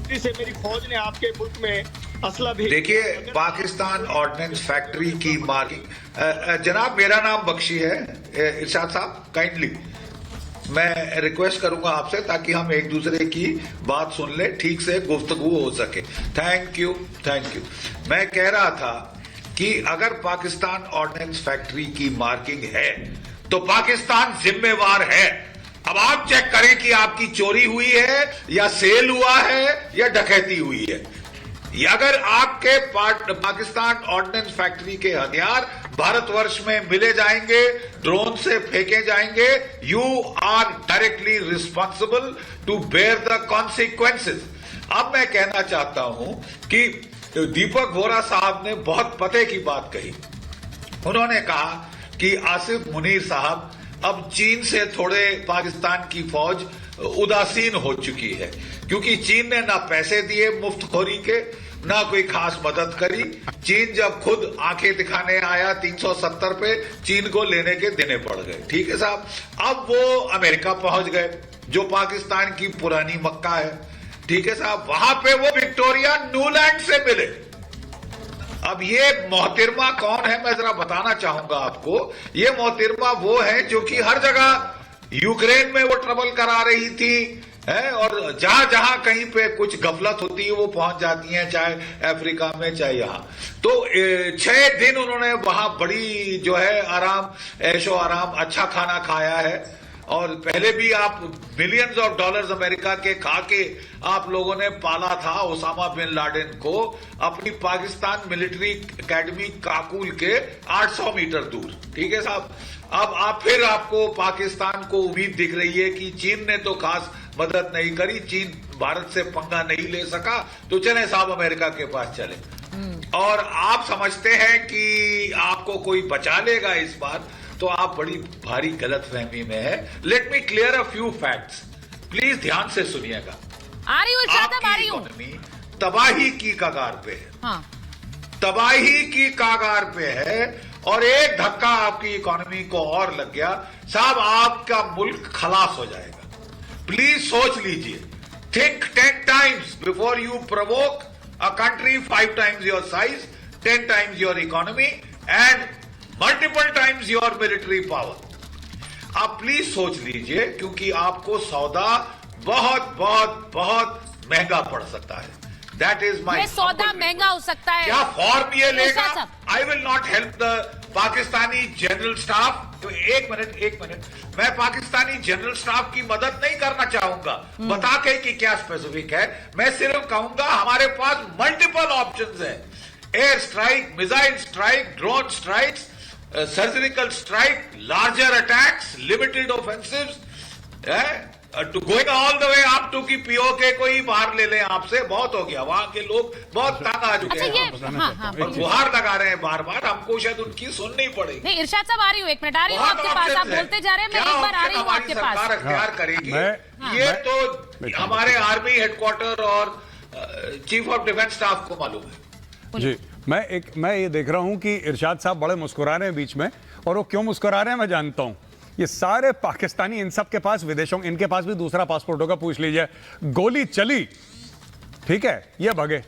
Factory से मेरी फौज ने आपके मुल्क में असला भी। देखिए, पाकिस्तान ऑर्डिनेंस फैक्ट्री की मार्किंग, जनाब मेरा नाम बख्शी है, इरशाद साहब काइंडली मैं रिक्वेस्ट करूंगा आपसे ताकि हम एक दूसरे की बात सुन ले, ठीक से गुफ्तगू हो सके। Thank you. मैं कह रहा था कि अगर पाकिस्तान ऑर्डिनेंस फैक्ट्री की मार्किंग है तो पाकिस्तान जिम्मेवार है। अब आप चेक करें कि आपकी चोरी हुई है या सेल हुआ है या डकैती हुई है। अगर आपके पाकिस्तान ऑर्डिनेंस फैक्ट्री के हथियार भारतवर्ष में मिले जाएंगे, ड्रोन से फेंके जाएंगे, you are directly responsible to bear the consequences. अब मैं कहना चाहता हूं कि दीपक वोरा साहब ने बहुत पते की बात कही। उन्होंने कहा कि आसिफ मुनीर साहब अब चीन से थोड़े पाकिस्तान की फौज उदासीन हो चुकी है, क्योंकि चीन ने ना पैसे दिए मुफ्तखोरी के, ना कोई खास मदद करी। चीन जब खुद आंखें दिखाने आया 370 पे, चीन को लेने के देने पड़ गए। ठीक है साहब, अब वो अमेरिका पहुंच गए जो पाकिस्तान की पुरानी मक्का है। ठीक है साहब, वहां पे वो विक्टोरिया न्यूलैंड से मिले। अब ये मोहतरमा कौन है मैं जरा बताना चाहूंगा आपको। ये मोहतरमा वो है जो कि हर जगह यूक्रेन में वो ट्रबल करा रही थी है, और जहां जहां कहीं पे कुछ गफलत होती है वो पहुंच जाती हैं, चाहे अफ्रीका में चाहे यहां। तो 6 दिन उन्होंने वहां बड़ी जो है आराम, ऐशो आराम, अच्छा खाना खाया है। और पहले भी आप मिलियंस ऑफ डॉलर्स अमेरिका के खा के आप लोगों ने पाला था ओसामा बिन लादेन को अपनी पाकिस्तान मिलिट्री एकेडमी काकुल के 800 मीटर दूर। ठीक है साहब, अब आप फिर आपको पाकिस्तान को उम्मीद दिख रही है कि चीन ने तो खास मदद नहीं करी, चीन भारत से पंगा नहीं ले सका, तो चले साहब अमेरिका के पास चले। और आप समझते हैं कि आपको कोई बचा लेगा इस बार, तो आप बड़ी भारी गलतफहमी में है। Let me clear a few facts, please ध्यान से सुनिएगा। आपकी इकोनॉमी तबाही की कगार पे है। हाँ। तबाही की कगार पे है, और एक धक्का आपकी इकोनॉमी को और लग गया साहब, आपका मुल्क खलास हो जाएगा। प्लीज सोच लीजिए, think 10 times before you provoke a country 5 times your size, 10 times your economy and multiple times your military power. आप प्लीज सोच लीजिए, क्योंकि आपको सौदा बहुत बहुत बहुत महंगा पड़ सकता है। दैट इज माई सौदा महंगा हो सकता है। क्या फॉर्म ये लेगा? I will not help the Pakistani general staff. तो एक मिनट, मैं पाकिस्तानी जनरल स्टाफ की मदद नहीं करना चाहूंगा बता के कि क्या स्पेसिफिक है। मैं सिर्फ कहूंगा हमारे पास मल्टीपल ऑप्शंस है। Air strike, missile strike, drone strikes, surgical strike, larger attacks, limited offensives, to going all the way up to की पीओके को ही बाहर ले लें आपसे, बहुत हो गया। वहां के लोग बहुत तंग आ चुके हैं और गुहार लगा रहे हैं बार बार, हमको शायद उनकी सुननी पड़ेगी। नहीं, इरशाद साहब आ रही हूँ, 1 मिनट आ रही हूँ आपके पास, आप बोलते जा रहे हैं, मैं एक बार आ रही हूँ आपके पास। सरकार अख्तियार करेगी ये तो हमारे आर्मी हेडक्वार्टर और चीफ ऑफ डिफेंस स्टाफ को मालूम है जी। मैं ये देख रहा हूं कि इरशाद साहब बड़े मुस्कुरा रहे हैं बीच में, और वो क्यों मुस्कुरा रहे हैं मैं जानता हूं। ये सारे पाकिस्तानी, इन सब के पास विदेशों, इनके पास भी दूसरा पासपोर्ट होगा, पूछ लीजिए। गोली चली, ठीक है, ये भगे।